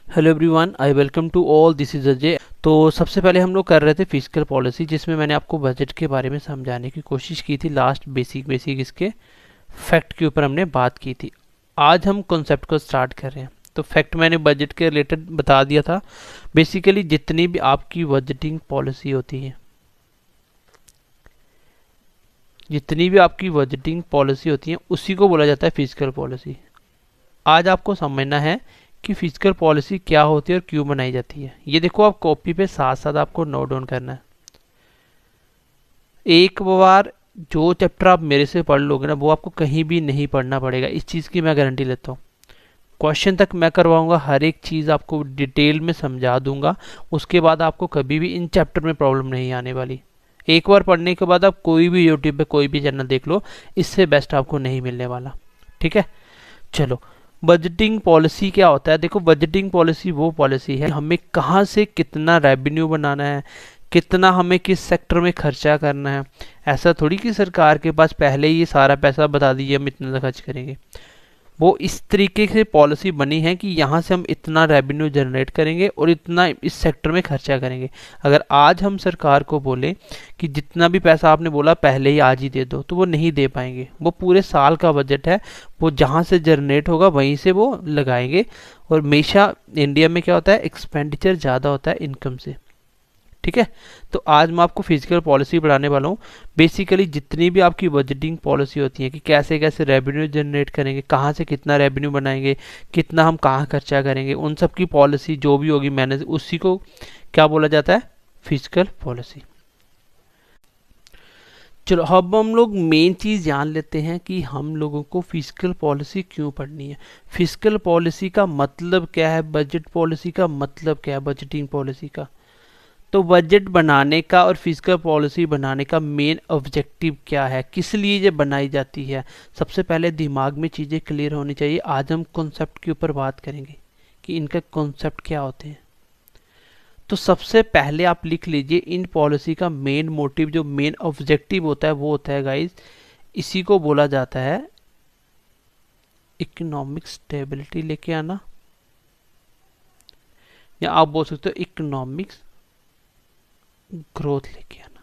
Hello everyone, I welcome to all, this is Ajay. तो सबसे पहले हम लोग कर रहे थे फिजिकल पॉलिसी, जिसमें मैंने आपको बजट के बारे में समझाने की कोशिश की थी। लास्ट बेसिक इसके फैक्ट के ऊपर हमने बात की थी। आज हम कॉन्सेप्ट को स्टार्ट कर रहे हैं। तो फैक्ट मैंने बजट के रिलेटेड बता दिया था। बेसिकली जितनी भी आपकी बजटिंग पॉलिसी होती है, जितनी भी आपकी बजटिंग पॉलिसी होती है, उसी को बोला जाता है फिजिकल पॉलिसी। आज आपको समझना है कि फिजिकल पॉलिसी क्या होती है और क्यों बनाई जाती है। ये देखो, आप कॉपी पे साथ साथ आपको नोट डाउन करना है। एक बार जो चैप्टर आप मेरे से पढ़ लोगे ना, वो आपको कहीं भी नहीं पढ़ना पड़ेगा। इस चीज़ की मैं गारंटी लेता हूँ। क्वेश्चन तक मैं करवाऊंगा, हर एक चीज़ आपको डिटेल में समझा दूंगा। उसके बाद आपको कभी भी इन चैप्टर में प्रॉब्लम नहीं आने वाली। एक बार पढ़ने के बाद आप कोई भी यूट्यूब पे कोई भी चैनल देख लो, इससे बेस्ट आपको नहीं मिलने वाला। ठीक है, चलो। बजटिंग पॉलिसी क्या होता है? देखो, बजटिंग पॉलिसी वो पॉलिसी है हमें कहाँ से कितना रेवेन्यू बनाना है, कितना हमें किस सेक्टर में खर्चा करना है। ऐसा थोड़ी कि सरकार के पास पहले ही ये सारा पैसा बता दीजिए हम इतना खर्च करेंगे। वो इस तरीके से पॉलिसी बनी है कि यहाँ से हम इतना रेवेन्यू जनरेट करेंगे और इतना इस सेक्टर में खर्चा करेंगे। अगर आज हम सरकार को बोले कि जितना भी पैसा आपने बोला पहले ही आज ही दे दो, तो वो नहीं दे पाएंगे। वो पूरे साल का बजट है, वो जहाँ से जनरेट होगा वहीं से वो लगाएंगे। और हमेशा इंडिया में क्या होता है, एक्सपेंडिचर ज़्यादा होता है इनकम से। ठीक है, तो आज मैं आपको फिजिकल पॉलिसी पढ़ाने वाला हूँ। बेसिकली जितनी भी आपकी बजटिंग पॉलिसी होती है कि कैसे कैसे रेवेन्यू जनरेट करेंगे, कहाँ से कितना रेवेन्यू बनाएंगे, कितना हम कहाँ खर्चा करेंगे, उन सब की पॉलिसी जो भी होगी मैनेज, उसी को क्या बोला जाता है, फिजिकल पॉलिसी। चलो, अब हम लोग मेन चीज़ जान लेते हैं कि हम लोगों को फिजिकल पॉलिसी क्यों पढ़नी है। फिजिकल पॉलिसी का मतलब क्या है, बजट पॉलिसी का मतलब क्या है, बजटिंग पॉलिसी का। तो बजट बनाने का और फिजिकल पॉलिसी बनाने का मेन ऑब्जेक्टिव क्या है, किस लिए ये बनाई जाती है, सबसे पहले दिमाग में चीज़ें क्लियर होनी चाहिए। आज हम कॉन्सेप्ट के ऊपर बात करेंगे कि इनका कॉन्सेप्ट क्या होते हैं। तो सबसे पहले आप लिख लीजिए, इन पॉलिसी का मेन मोटिव, जो मेन ऑब्जेक्टिव होता है, वो होता है गाइस, इसी को बोला जाता है इकोनॉमिक स्टेबिलिटी लेके आना, या आप बोल सकते हो इकोनॉमिक्स ग्रोथ लेके आना।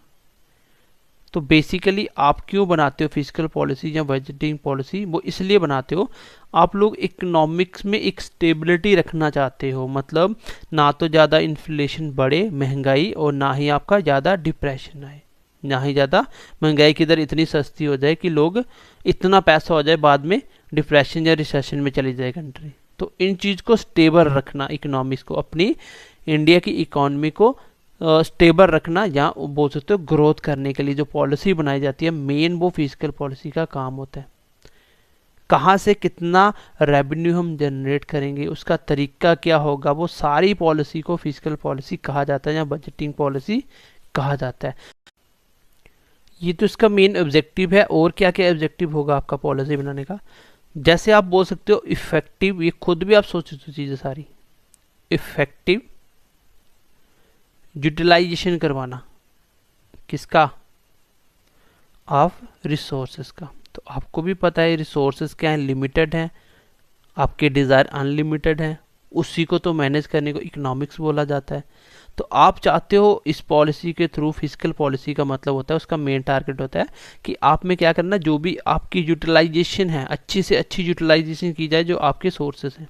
तो बेसिकली आप क्यों बनाते हो फिजिकल पॉलिसी या बजटिंग पॉलिसी? वो इसलिए बनाते हो, आप लोग इकोनॉमिक्स में एक स्टेबिलिटी रखना चाहते हो। मतलब ना तो ज़्यादा इन्फ्लेशन बढ़े, महंगाई, और ना ही आपका ज़्यादा डिप्रेशन आए, ना ही ज़्यादा महंगाई की दर इतनी सस्ती हो जाए कि लोग इतना पैसा हो जाए बाद में डिप्रेशन या रिसेशन में चली जाए कंट्री। तो इन चीज़ को स्टेबल रखना, इकोनॉमिक्स को, अपनी इंडिया की इकोनॉमी को स्टेबल रखना, या बोल सकते हो ग्रोथ करने के लिए जो पॉलिसी बनाई जाती है, मेन वो फिजिकल पॉलिसी का काम होता है। कहाँ से कितना रेवेन्यू हम जनरेट करेंगे, उसका तरीका क्या होगा, वो सारी पॉलिसी को फिजिकल पॉलिसी कहा जाता है या बजटिंग पॉलिसी कहा जाता है। ये तो इसका मेन ऑब्जेक्टिव है। और क्या क्या ऑब्जेक्टिव होगा आपका पॉलिसी बनाने का? जैसे आप बोल सकते हो इफेक्टिव, ये खुद भी आप सोच सकते हो चीज़ें सारी। इफेक्टिव यूटिलाइजेशन करवाना, किसका, ऑफ रिसोर्सेज का। तो आपको भी पता है रिसोर्सेज क्या है, लिमिटेड हैं, आपके डिज़ायर अनलिमिटेड हैं। उसी को तो मैनेज करने को इकोनॉमिक्स बोला जाता है। तो आप चाहते हो इस पॉलिसी के थ्रू, फिजिकल पॉलिसी का मतलब होता है, उसका मेन टारगेट होता है कि आप में क्या करना, जो भी आपकी यूटिलाइजेशन है, अच्छी से अच्छी यूटिलाइजेशन की जाए जो आपके सोर्सेज हैं,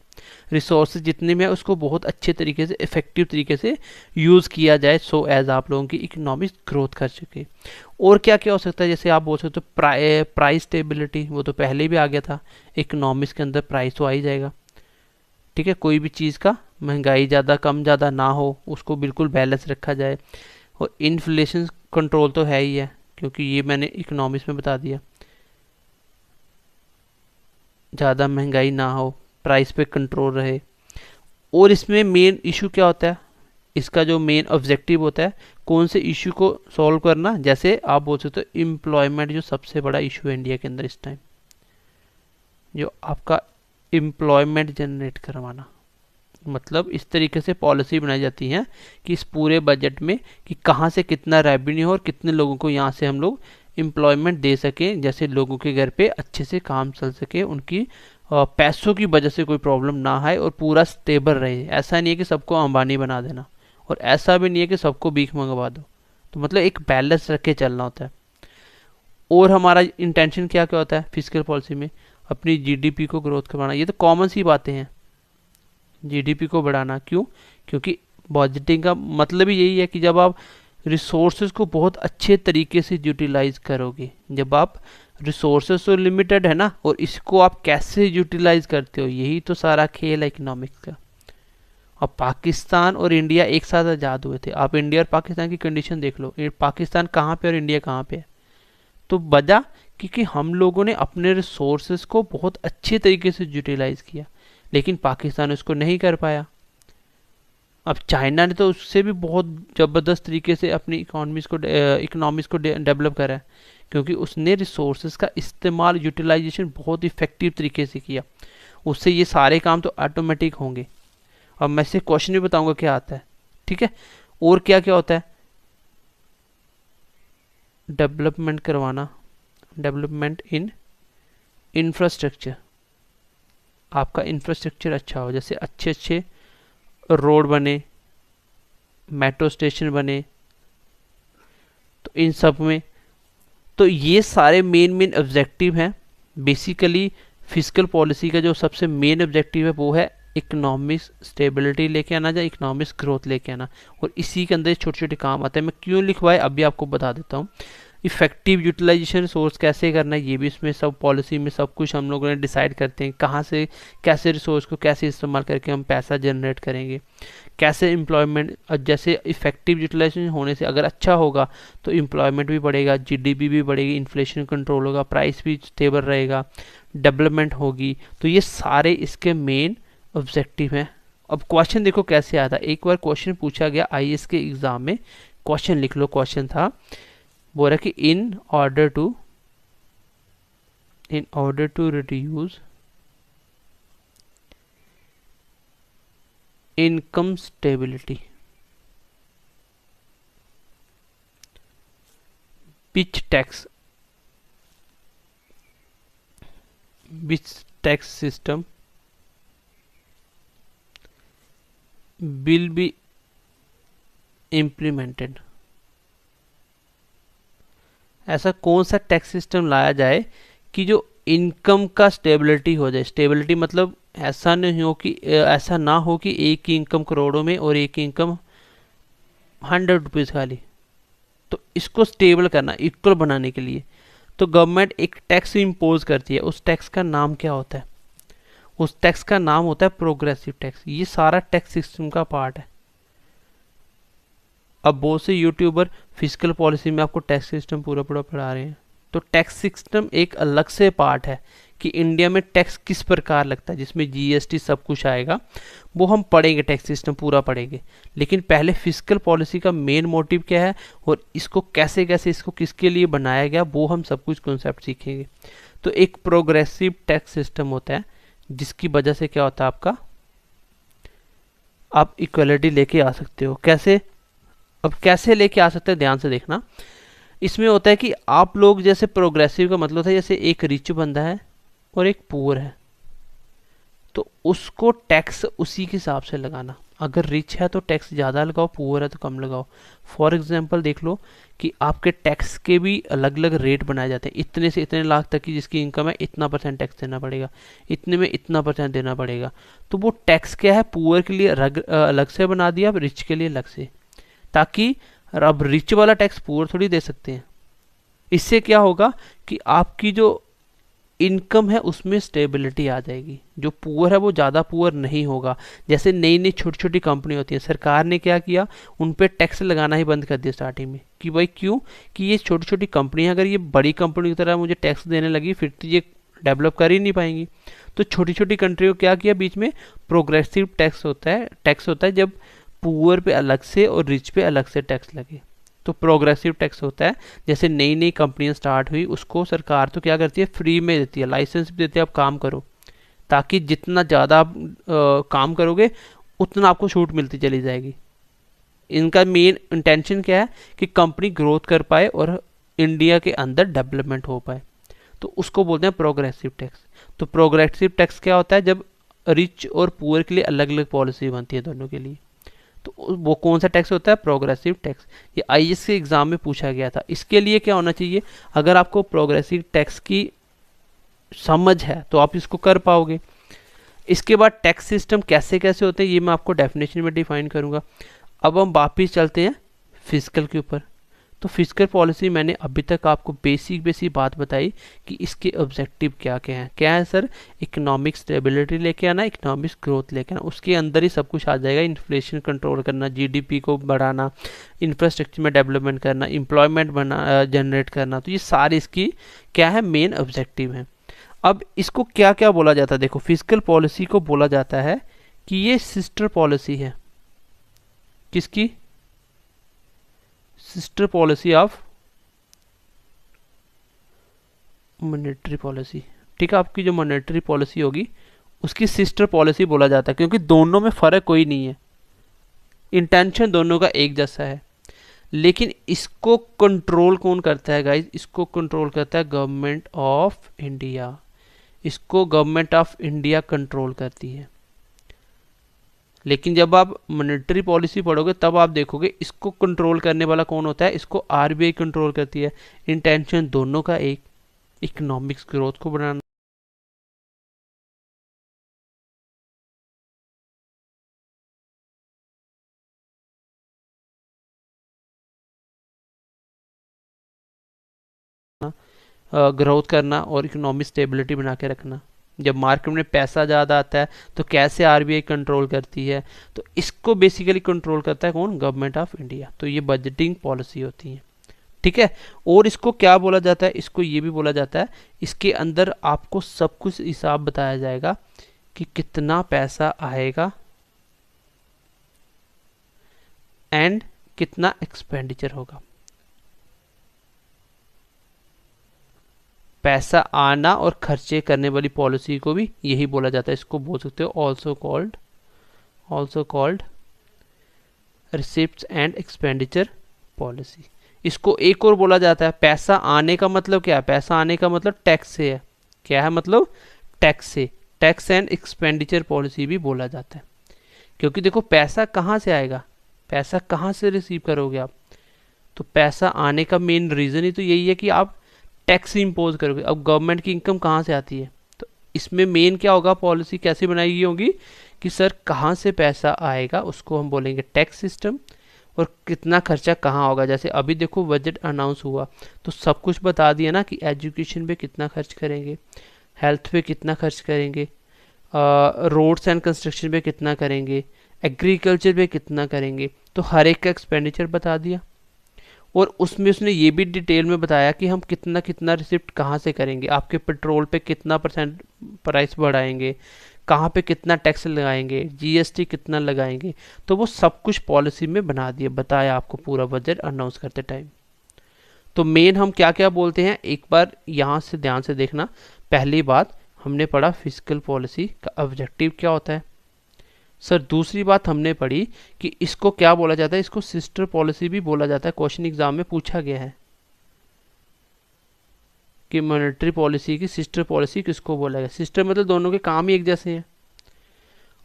रिसोर्सेज जितने में है उसको बहुत अच्छे तरीके से, इफेक्टिव तरीके से यूज़ किया जाए, सो एज आप लोगों की इकोनॉमिक ग्रोथ कर सके। और क्या क्या हो सकता है, जैसे आप बोल सकते हो प्राइस स्टेबिलिटी, वो तो पहले भी आ गया था, इकोनॉमिक्स के अंदर प्राइस तो आ ही जाएगा। ठीक है, कोई भी चीज़ का महंगाई ज़्यादा कम ज़्यादा ना हो, उसको बिल्कुल बैलेंस रखा जाए। और इन्फ्लेशन कंट्रोल तो है ही है, क्योंकि ये मैंने इकोनॉमिक्स में बता दिया। ज़्यादा महंगाई ना हो, प्राइस पे कंट्रोल रहे। और इसमें मेन इशू क्या होता है, इसका जो मेन ऑब्जेक्टिव होता है, कौन से इशू को सॉल्व करना। जैसे आप बोल सकते हो एम्प्लॉयमेंट, जो सबसे बड़ा इशू है इंडिया के अंदर इस टाइम, जो आपका एम्प्लॉयमेंट जनरेट करवाना। मतलब इस तरीके से पॉलिसी बनाई जाती है कि इस पूरे बजट में कि कहाँ से कितना रेवेन्यू हो और कितने लोगों को यहाँ से हम लोग एम्प्लॉयमेंट दे सकें, जैसे लोगों के घर पे अच्छे से काम चल सके, उनकी पैसों की वजह से कोई प्रॉब्लम ना आए और पूरा स्टेबल रहे। ऐसा नहीं है कि सबको अंबानी बना देना, और ऐसा भी नहीं है कि सबको भीख मंगवा दो। तो मतलब एक बैलेंस रख के चलना होता है। और हमारा इंटेंशन क्या क्या होता है फिजिकल पॉलिसी में, अपनी जीडीपी को ग्रोथ करवाना। ये तो कॉमन सी बातें हैं, जीडीपी को बढ़ाना। क्यों? क्योंकि बजटिंग का मतलब ही यही है कि जब आप रिसोर्सेज को बहुत अच्छे तरीके से यूटिलाइज करोगे, जब आप रिसोर्सेज तो लिमिटेड है ना, और इसको आप कैसे यूटिलाइज करते हो, यही तो सारा खेल है इकोनॉमिक्स का। अब पाकिस्तान और इंडिया एक साथ आज़ाद हुए थे, आप इंडिया और पाकिस्तान की कंडीशन देख लो, पाकिस्तान कहाँ पे और इंडिया कहाँ पे है। तो वजह क्योंकि हम लोगों ने अपने रिसोर्सेज को बहुत अच्छे तरीके से यूटिलाइज किया, लेकिन पाकिस्तान उसको नहीं कर पाया। अब चाइना ने तो उससे भी बहुत ज़बरदस्त तरीके से अपनी इकोनॉमीज़ को डेवलप करा है, क्योंकि उसने रिसोर्सेज का इस्तेमाल यूटिलाइजेशन बहुत इफेक्टिव तरीके से किया। उससे ये सारे काम तो ऑटोमेटिक होंगे। अब मैं से क्वेश्चन भी बताऊंगा क्या आता है, ठीक है। और क्या क्या होता है, डेवलपमेंट करवाना, डेवलपमेंट इन इंफ्रास्ट्रक्चर। आपका इंफ्रास्ट्रक्चर अच्छा हो, जैसे अच्छे अच्छे रोड बने, मेट्रो स्टेशन बने, तो इन सब में तो ये सारे मेन ऑब्जेक्टिव हैं। बेसिकली फिजिकल पॉलिसी का जो सबसे मेन ऑब्जेक्टिव है वो है इकोनॉमिक स्टेबिलिटी लेके आना, या इकोनॉमिक ग्रोथ लेके आना, और इसी के अंदर छोटे छोटे काम आते हैं। मैं क्यों लिखवाए अभी आपको बता देता हूँ। इफेक्टिव यूटिलाइजेशन रिसोर्स कैसे करना है, ये भी इसमें सब पॉलिसी में सब कुछ हम लोगों ने डिसाइड करते हैं, कहाँ से कैसे रिसोर्स को कैसे इस्तेमाल करके हम पैसा जनरेट करेंगे, कैसे एम्प्लॉयमेंट। जैसे इफेक्टिव यूटिलाइजेशन होने से अगर अच्छा होगा तो एम्प्लॉयमेंट भी बढ़ेगा, जीडीपी भी बढ़ेगी, इन्फ्लेशन कंट्रोल होगा, प्राइस भी स्टेबल रहेगा, डेवलपमेंट होगी। तो ये सारे इसके मेन ऑब्जेक्टिव हैं। अब क्वेश्चन देखो कैसे आता है। एक बार क्वेश्चन पूछा गया आईएएस के एग्जाम में, क्वेश्चन लिख लो। क्वेश्चन था, बोल रहा कि in order to reduce income stability, which tax system will be implemented। ऐसा कौन सा टैक्स सिस्टम लाया जाए कि जो इनकम का स्टेबिलिटी हो जाए। स्टेबिलिटी मतलब ऐसा नहीं हो कि ऐसा ना हो कि एक की इनकम करोड़ों में और एक की इनकम 100 रुपीज़ खाली। तो इसको स्टेबल करना, इक्वल बनाने के लिए तो गवर्नमेंट एक टैक्स इम्पोज करती है। उस टैक्स का नाम क्या होता है? उस टैक्स का नाम होता है प्रोग्रेसिव टैक्स। ये सारा टैक्स सिस्टम का पार्ट है। अब बहुत से यूट्यूबर फिजिकल पॉलिसी में आपको टैक्स सिस्टम पूरा पूरा पढ़ा रहे हैं। तो टैक्स सिस्टम एक अलग से पार्ट है कि इंडिया में टैक्स किस प्रकार लगता है, जिसमें जीएसटी सब कुछ आएगा, वो हम पढ़ेंगे, टैक्स सिस्टम पूरा पढ़ेंगे। लेकिन पहले फिजिकल पॉलिसी का मेन मोटिव क्या है और इसको कैसे कैसे इसको किसके लिए बनाया गया, वो हम सब कुछ कॉन्सेप्ट सीखेंगे। तो एक प्रोग्रेसिव टैक्स सिस्टम होता है जिसकी वजह से क्या होता है, आपका आप इक्वलिटी लेके आ सकते हो। कैसे? अब कैसे लेके आ सकते हैं, ध्यान से देखना। इसमें होता है कि आप लोग जैसे प्रोग्रेसिव का मतलब है जैसे एक रिच बंदा है और एक पुअर है, तो उसको टैक्स उसी के हिसाब से लगाना। अगर रिच है तो टैक्स ज़्यादा लगाओ, पुअर है तो कम लगाओ। फॉर एग्जांपल देख लो कि आपके टैक्स के भी अलग अलग रेट बनाए जाते हैं। इतने से इतने लाख तक की जिसकी इनकम है इतना % टैक्स देना पड़ेगा, इतने में इतना % देना पड़ेगा। तो वो टैक्स क्या है, पुअर के लिए अलग से बना दिया, अब रिच के लिए अलग से, ताकि अब रिच वाला टैक्स पुअर थोड़ी दे सकते हैं। इससे क्या होगा कि आपकी जो इनकम है उसमें स्टेबिलिटी आ जाएगी। जो पुअर है वो ज़्यादा पुअर नहीं होगा। जैसे नई नई छोटी छोटी कंपनी होती है, सरकार ने क्या किया, उन पे टैक्स लगाना ही बंद कर दिया स्टार्टिंग में कि भाई क्यों, कि ये छोटी छोटी कंपनियां अगर ये बड़ी कंपनी की तरह मुझे टैक्स देने लगी फिर तो ये डेवलप कर ही नहीं पाएंगी। तो छोटी छोटी कंट्री को क्या किया, बीच में प्रोग्रेसिव टैक्स होता है जब पुअर पे अलग से और रिच पे अलग से टैक्स लगे। तो प्रोग्रेसिव टैक्स होता है जैसे नई नई कंपनियां स्टार्ट हुई उसको सरकार तो क्या करती है, फ्री में देती है, लाइसेंस भी देती है, आप काम करो, ताकि जितना ज़्यादा आप काम करोगे उतना आपको छूट मिलती चली जाएगी। इनका मेन इंटेंशन क्या है कि कंपनी ग्रोथ कर पाए और इंडिया के अंदर डेवलपमेंट हो पाए। तो उसको बोलते हैं प्रोग्रेसिव टैक्स। तो प्रोग्रेसिव टैक्स क्या होता है, जब रिच और पुअर के लिए अलग अलग पॉलिसी बनती है दोनों के लिए, तो वो कौन सा टैक्स होता है, प्रोग्रेसिव टैक्स। ये आईएएस के एग्जाम में पूछा गया था। इसके लिए क्या होना चाहिए, अगर आपको प्रोग्रेसिव टैक्स की समझ है तो आप इसको कर पाओगे। इसके बाद टैक्स सिस्टम कैसे कैसे होते हैं ये मैं आपको डेफिनेशन में डिफाइन करूंगा। अब हम वापिस चलते हैं फिजिकल के ऊपर। तो फिजिकल पॉलिसी मैंने अभी तक आपको बेसिक बात बताई कि इसके ऑब्जेक्टिव क्या है सर, इकोनॉमिक स्टेबिलिटी लेके आना, इकोनॉमिक ग्रोथ लेके आना, उसके अंदर ही सब कुछ आ जाएगा। इन्फ्लेशन कंट्रोल करना, जीडीपी को बढ़ाना, इंफ्रास्ट्रक्चर में डेवलपमेंट करना, एम्प्लॉयमेंट जनरेट करना, तो ये सारे इसकी क्या है, मेन ऑब्जेक्टिव हैं। अब इसको क्या क्या बोला जाता है, देखो फिजिकल पॉलिसी को बोला जाता है कि ये सिस्टर पॉलिसी है, किसकी, sister policy of monetary policy. ठीक है, आपकी जो मॉनेटरी पॉलिसी होगी उसकी सिस्टर पॉलिसी बोला जाता है, क्योंकि दोनों में फर्क कोई नहीं है, इंटेंशन दोनों का एक जैसा है। लेकिन इसको कंट्रोल कौन करता है गाइज, इसको कंट्रोल करता है गवर्नमेंट ऑफ इंडिया। इसको गवर्नमेंट ऑफ इंडिया कंट्रोल करती है। लेकिन जब आप मॉनेटरी पॉलिसी पढ़ोगे तब आप देखोगे इसको कंट्रोल करने वाला कौन होता है, इसको आरबीआई कंट्रोल करती है। इंटेंशन दोनों का एक, इकोनॉमिक्स ग्रोथ को बढ़ाना, ग्रोथ करना और इकोनॉमिक स्टेबिलिटी बना के रखना। जब मार्केट में पैसा ज़्यादा आता है तो कैसे आरबीआई कंट्रोल करती है, तो इसको बेसिकली कंट्रोल करता है कौन, गवर्नमेंट ऑफ इंडिया। तो ये बजटिंग पॉलिसी होती है, ठीक है। और इसको क्या बोला जाता है, इसको ये भी बोला जाता है, इसके अंदर आपको सब कुछ हिसाब बताया जाएगा कि कितना पैसा आएगा एंड कितना एक्सपेंडिचर होगा। पैसा आना और खर्चे करने वाली पॉलिसी को भी यही बोला जाता है। इसको बोल सकते हो also called receipts and expenditure policy. इसको एक और बोला जाता है, पैसा आने का मतलब क्या है, पैसा आने का मतलब टैक्स से है। क्या है मतलब, टैक्स से, टैक्स एंड एक्सपेंडिचर पॉलिसी भी बोला जाता है। क्योंकि देखो पैसा कहाँ से आएगा, पैसा कहाँ से रिसीव करोगे आप, तो पैसा आने का मेन रीज़न ही तो यही है कि आप टैक्स इम्पोज करोगे। अब गवर्नमेंट की इनकम कहाँ से आती है, तो इसमें मेन क्या होगा, पॉलिसी कैसे बनाई गई होगी कि सर कहाँ से पैसा आएगा, उसको हम बोलेंगे टैक्स सिस्टम, और कितना खर्चा कहाँ होगा। जैसे अभी देखो बजट अनाउंस हुआ तो सब कुछ बता दिया ना कि एजुकेशन पे कितना खर्च करेंगे, हेल्थ पे कितना खर्च करेंगे, रोड्स एंड कंस्ट्रक्शन पे कितना करेंगे, एग्रीकल्चर पे कितना करेंगे, तो हर एक का एक्सपेंडिचर बता दिया। और उसमें उसने ये भी डिटेल में बताया कि हम कितना कितना रिसिप्ट कहाँ से करेंगे, आपके पेट्रोल पे कितना % प्राइस बढ़ाएंगे, कहाँ पे कितना टैक्स लगाएंगे, जीएसटी कितना लगाएंगे, तो वो सब कुछ पॉलिसी में बना दिया, बताया आपको पूरा बजट अनाउंस करते टाइम। तो मेन हम क्या क्या बोलते हैं, एक बार यहाँ से ध्यान से देखना। पहली बात हमने पढ़ा फिजिकल पॉलिसी का ऑब्जेक्टिव क्या होता है सर। दूसरी बात हमने पढ़ी कि इसको क्या बोला जाता है, इसको सिस्टर पॉलिसी भी बोला जाता है। क्वेश्चन एग्जाम में पूछा गया है कि मॉनेटरी पॉलिसी की सिस्टर पॉलिसी किसको बोला गया। सिस्टर मतलब दोनों के काम ही एक जैसे हैं।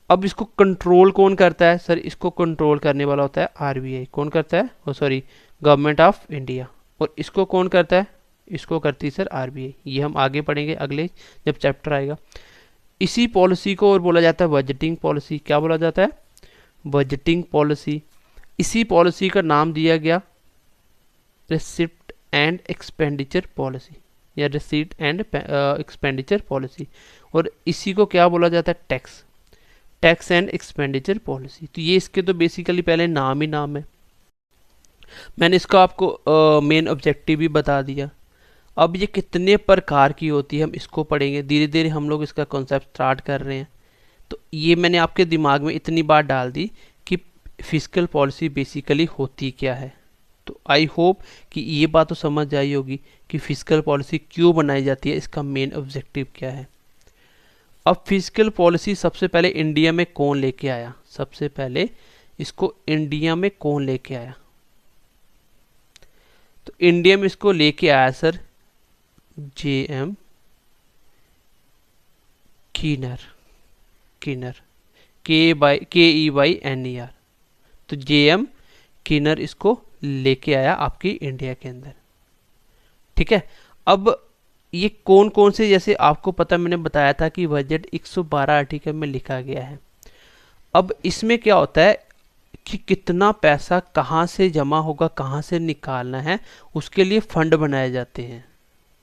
अब इसको कंट्रोल कौन करता है सर, इसको कंट्रोल करने वाला होता है आरबीआई। कौन करता है, ओ सॉरी, गवर्नमेंट ऑफ इंडिया। और इसको कौन करता है, इसको करती है सर आरबीआई। ये हम आगे पढ़ेंगे अगले जब चैप्टर आएगा। इसी पॉलिसी को और बोला जाता है बजटिंग पॉलिसी। क्या बोला जाता है, बजटिंग पॉलिसी। इसी पॉलिसी का नाम दिया गया रिसिप्ट एंड एक्सपेंडिचर पॉलिसी या रिसीट एंड एक्सपेंडिचर पॉलिसी। और इसी को क्या बोला जाता है, टैक्स एंड एक्सपेंडिचर पॉलिसी। तो ये इसके तो बेसिकली पहले नाम ही नाम है। मैंने इसको आपको मेन ऑब्जेक्टिव भी बता दिया। अब ये कितने प्रकार की होती है हम इसको पढ़ेंगे, धीरे धीरे हम लोग इसका कॉन्सेप्ट स्टार्ट कर रहे हैं। तो ये मैंने आपके दिमाग में इतनी बात डाल दी कि फिजिकल पॉलिसी बेसिकली होती क्या है। तो आई होप कि ये बात तो समझ आई होगी कि फिजिकल पॉलिसी क्यों बनाई जाती है, इसका मेन ऑब्जेक्टिव क्या है। अब फिजिकल पॉलिसी सबसे पहले इंडिया में कौन लेके आया, सबसे पहले इसको इंडिया में कौन लेके आया, तो इंडिया में इसको लेके आया sir JM keener, keener, KEYNER। तो JM कीनर इसको लेके आया आपकी इंडिया के अंदर। ठीक है, अब ये कौन कौन से, जैसे आपको पता, मैंने बताया था कि बजट 112 आर्टिकल में लिखा गया है। अब इसमें क्या होता है कि कितना पैसा कहाँ से जमा होगा, कहाँ से निकालना है, उसके लिए फंड बनाए जाते हैं।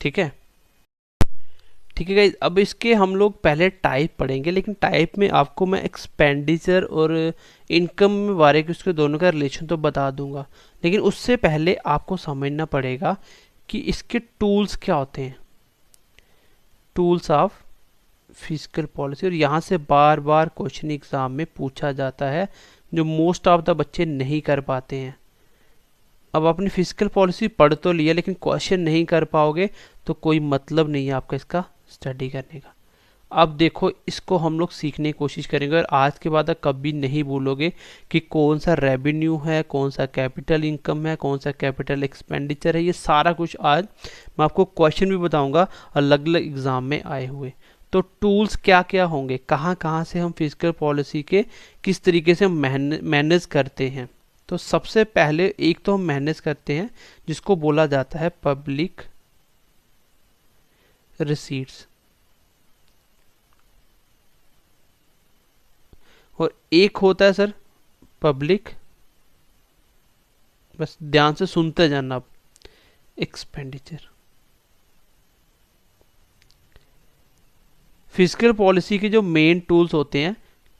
ठीक है, ठीक है गाइस। अब इसके हम लोग पहले टाइप पढ़ेंगे, लेकिन टाइप में आपको मैं एक्सपेंडिचर और इनकम में बारे के उसके दोनों का रिलेशन तो बता दूंगा, लेकिन उससे पहले आपको समझना पड़ेगा कि इसके टूल्स क्या होते हैं, टूल्स ऑफ फिजिकल पॉलिसी। और यहाँ से बार बार क्वेश्चन एग्जाम में पूछा जाता है, जो मोस्ट ऑफ द बच्चे नहीं कर पाते हैं। अब आपने फिजिकल पॉलिसी पढ़ तो लिया, लेकिन क्वेश्चन नहीं कर पाओगे तो कोई मतलब नहीं है आपका इसका स्टडी करने का। अब देखो, इसको हम लोग सीखने की कोशिश करेंगे, और आज के बाद कभी नहीं भूलोगे कि कौन सा रेवेन्यू है, कौन सा कैपिटल इनकम है, कौन सा कैपिटल एक्सपेंडिचर है। ये सारा कुछ आज मैं आपको क्वेश्चन भी बताऊंगा अलग अलग एग्जाम में आए हुए। तो टूल्स क्या क्या होंगे, कहाँ कहाँ से हम फिजिकल पॉलिसी के किस तरीके से मैनेज करते हैं। तो सबसे पहले एक तो हम मैनेज करते हैं जिसको बोला जाता है पब्लिक रिसीट्स, और एक होता है सर पब्लिक, बस ध्यान से सुनते जाना आप, एक्सपेंडिचर। फिजिकल पॉलिसी के जो मेन टूल्स होते हैं,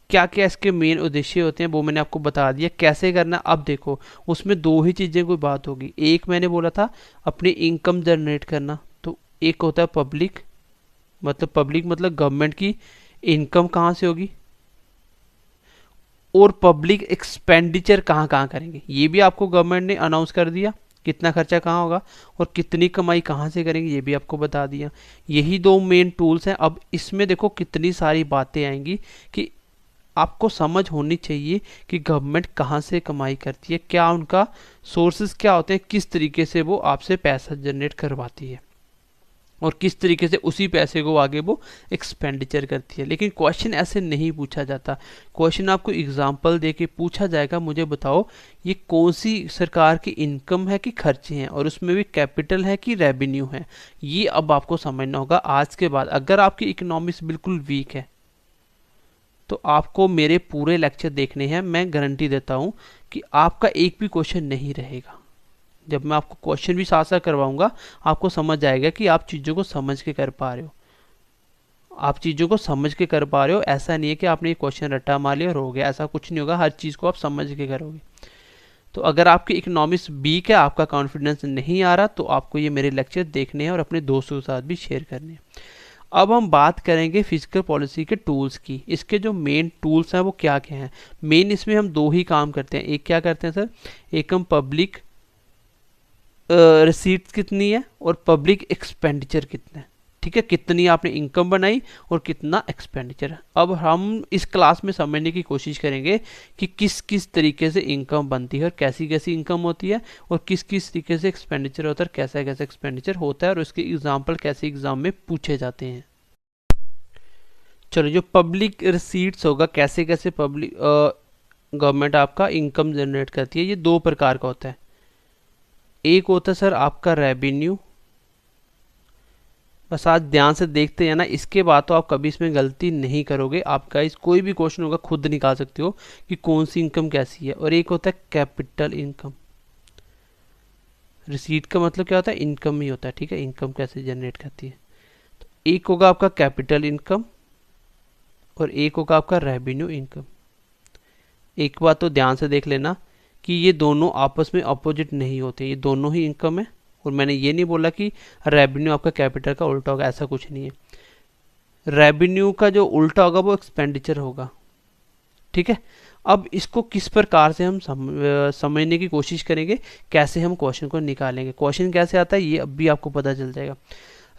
क्या क्या इसके मेन उद्देश्य होते हैं, वो मैंने आपको बता दिया कैसे करना। अब देखो, उसमें दो ही चीजें कोई बात होगी। एक मैंने बोला था अपनी इनकम जनरेट करना, तो एक होता है पब्लिक, पब्लिक मतलब गवर्नमेंट की इनकम कहाँ से होगी, और पब्लिक एक्सपेंडिचर कहाँ कहाँ करेंगे, ये भी आपको गवर्नमेंट ने अनाउंस कर दिया, कितना खर्चा कहाँ होगा और कितनी कमाई कहाँ से करेंगे, ये भी आपको बता दिया। यही दो मेन टूल्स हैं। अब इसमें देखो कितनी सारी बातें आएंगी कि आपको समझ होनी चाहिए कि गवर्नमेंट कहाँ से कमाई करती है, क्या उनका सोर्सेज क्या होते हैं, किस तरीके से वो आपसे पैसा जनरेट करवाती है, और किस तरीके से उसी पैसे को आगे वो एक्सपेंडिचर करती है। लेकिन क्वेश्चन ऐसे नहीं पूछा जाता। क्वेश्चन आपको एग्जांपल देके पूछा जाएगा, मुझे बताओ ये कौन सी सरकार की इनकम है कि खर्चे हैं, और उसमें भी कैपिटल है कि रेवेन्यू है। ये अब आपको समझना होगा आज के बाद। अगर आपकी इकोनॉमिक्स बिल्कुल वीक है तो आपको मेरे पूरे लेक्चर देखने हैं। मैं गारंटी देता हूँ कि आपका एक भी क्वेश्चन नहीं रहेगा। जब मैं आपको क्वेश्चन भी साथ साथ करवाऊंगा, आपको समझ आएगा कि आप चीज़ों को समझ के कर पा रहे हो, आप चीज़ों को समझ के कर पा रहे हो। ऐसा नहीं है कि आपने ये क्वेश्चन रट्टा मार लिया और हो गया, ऐसा कुछ नहीं होगा। हर चीज़ को आप समझ के करोगे। तो अगर आपकी इकोनॉमिक्स वीक है, आपका कॉन्फिडेंस नहीं आ रहा, तो आपको ये मेरे लेक्चर देखने हैं और अपने दोस्तों के साथ भी शेयर करने हैं। अब हम बात करेंगे फिजिकल पॉलिसी के टूल्स की। इसके जो मेन टूल्स हैं वो क्या क्या हैं। मेन इसमें हम दो ही काम करते हैं। एक क्या करते हैं सर, एक हम पब्लिक रिसीट्स कितनी है और पब्लिक एक्सपेंडिचर कितना है। ठीक है, कितनी आपने इनकम बनाई और कितना एक्सपेंडिचर है। अब हम इस क्लास में समझने की कोशिश करेंगे कि किस किस तरीके से इनकम बनती है और कैसी कैसी इनकम होती है, और किस किस तरीके से एक्सपेंडिचर होता है, कैसा कैसा एक्सपेंडिचर होता है, और उसके एग्जाम्पल कैसे एग्जाम में पूछे जाते हैं। चलो, जो पब्लिक रिसीट्स होगा, कैसे कैसे पब्लिक गवर्नमेंट आपका इनकम जनरेट करती है, ये दो प्रकार का होता है। एक होता है सर आपका रेवेन्यू, बस आज ध्यान से देखते हैं ना, इसके बाद तो आप कभी इसमें गलती नहीं करोगे। आपका इस कोई भी क्वेश्चन होगा खुद निकाल सकते हो कि कौन सी इनकम कैसी है। और एक होता है कैपिटल इनकम। रिसीट का मतलब क्या होता है, इनकम ही होता है। ठीक है, इनकम कैसे जनरेट करती है। तो एक होगा आपका कैपिटल इनकम और एक होगा आपका रेवेन्यू इनकम। एक बात तो ध्यान से देख लेना कि ये दोनों आपस में अपोजिट नहीं होते, ये दोनों ही इनकम है। और मैंने ये नहीं बोला कि रेवेन्यू आपका कैपिटल का उल्टा होगा, ऐसा कुछ नहीं है। रेवेन्यू का जो उल्टा होगा वो एक्सपेंडिचर होगा। ठीक है, अब इसको किस प्रकार से हम समझने की कोशिश करेंगे, कैसे हम क्वेश्चन को निकालेंगे। क्वेश्चन कैसे आता है ये अब भी आपको पता चल जाएगा।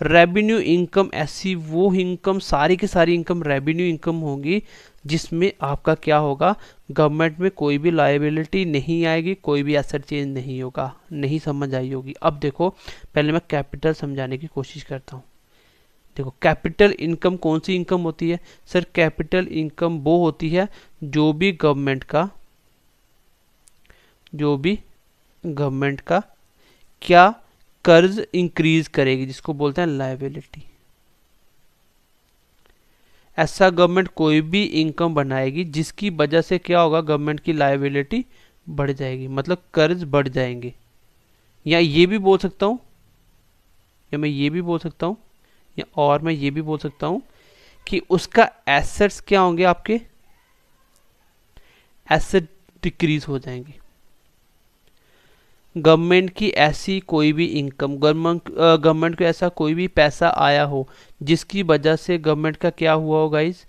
रेवेन्यू इनकम ऐसी वो इनकम, सारी की सारी इनकम रेवेन्यू इनकम होगी जिसमें आपका क्या होगा, गवर्नमेंट में कोई भी लायबिलिटी नहीं आएगी, कोई भी एसेट चेंज नहीं होगा। नहीं समझ आई होगी। अब देखो, पहले मैं कैपिटल समझाने की कोशिश करता हूँ। देखो कैपिटल इनकम कौन सी इनकम होती है सर? कैपिटल इनकम वो होती है जो भी गवर्नमेंट का क्या कर्ज इंक्रीज करेगी, जिसको बोलते हैं लायबिलिटी। ऐसा गवर्नमेंट कोई भी इनकम बनाएगी जिसकी वजह से क्या होगा, गवर्नमेंट की लायबिलिटी बढ़ जाएगी, मतलब कर्ज बढ़ जाएंगे। या ये भी बोल सकता हूँ, या मैं ये भी बोल सकता हूँ, या और मैं ये भी बोल सकता हूँ कि उसका एसेट्स क्या होंगे, आपके एसेट डिक्रीज हो जाएंगे। गवर्नमेंट की ऐसी कोई भी इनकम, गवर्नमेंट को ऐसा कोई भी पैसा आया हो जिसकी वजह से गवर्नमेंट का क्या हुआ हो गाइस,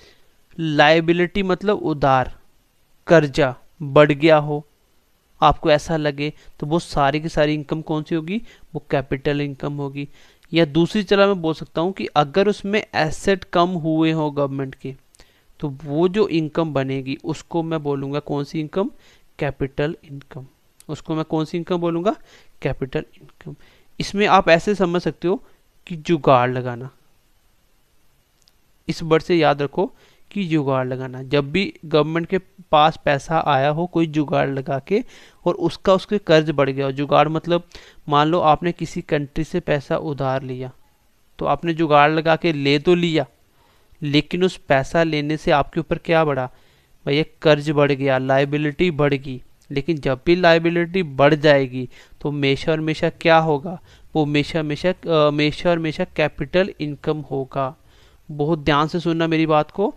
लायबिलिटी मतलब उधार, कर्जा बढ़ गया हो, आपको ऐसा लगे, तो वो सारी की सारी इनकम कौन सी होगी, वो कैपिटल इनकम होगी। या दूसरी तरह मैं बोल सकता हूँ कि अगर उसमें एसेट कम हुए हो गवर्नमेंट के, तो वो जो इनकम बनेगी उसको मैं बोलूँगा कौन सी इनकम, कैपिटल इनकम। उसको मैं कौन सी इनकम बोलूँगा, कैपिटल इनकम। इसमें आप ऐसे समझ सकते हो कि जुगाड़ लगाना, इस वर्ड से याद रखो कि जुगाड़ लगाना। जब भी गवर्नमेंट के पास पैसा आया हो कोई जुगाड़ लगा के, और उसके कर्ज बढ़ गया हो, जुगाड़ मतलब मान लो आपने किसी कंट्री से पैसा उधार लिया, तो आपने जुगाड़ लगा के ले तो लिया, लेकिन उस पैसा लेने से आपके ऊपर क्या बढ़ा भैया, कर्ज बढ़ गया, लायबिलिटी बढ़ गई। लेकिन जब भी लायबिलिटी बढ़ जाएगी तो हमेशा हमेशा क्या होगा, वो हमेशा हमेशा कैपिटल इनकम होगा। बहुत ध्यान से सुनना मेरी बात को।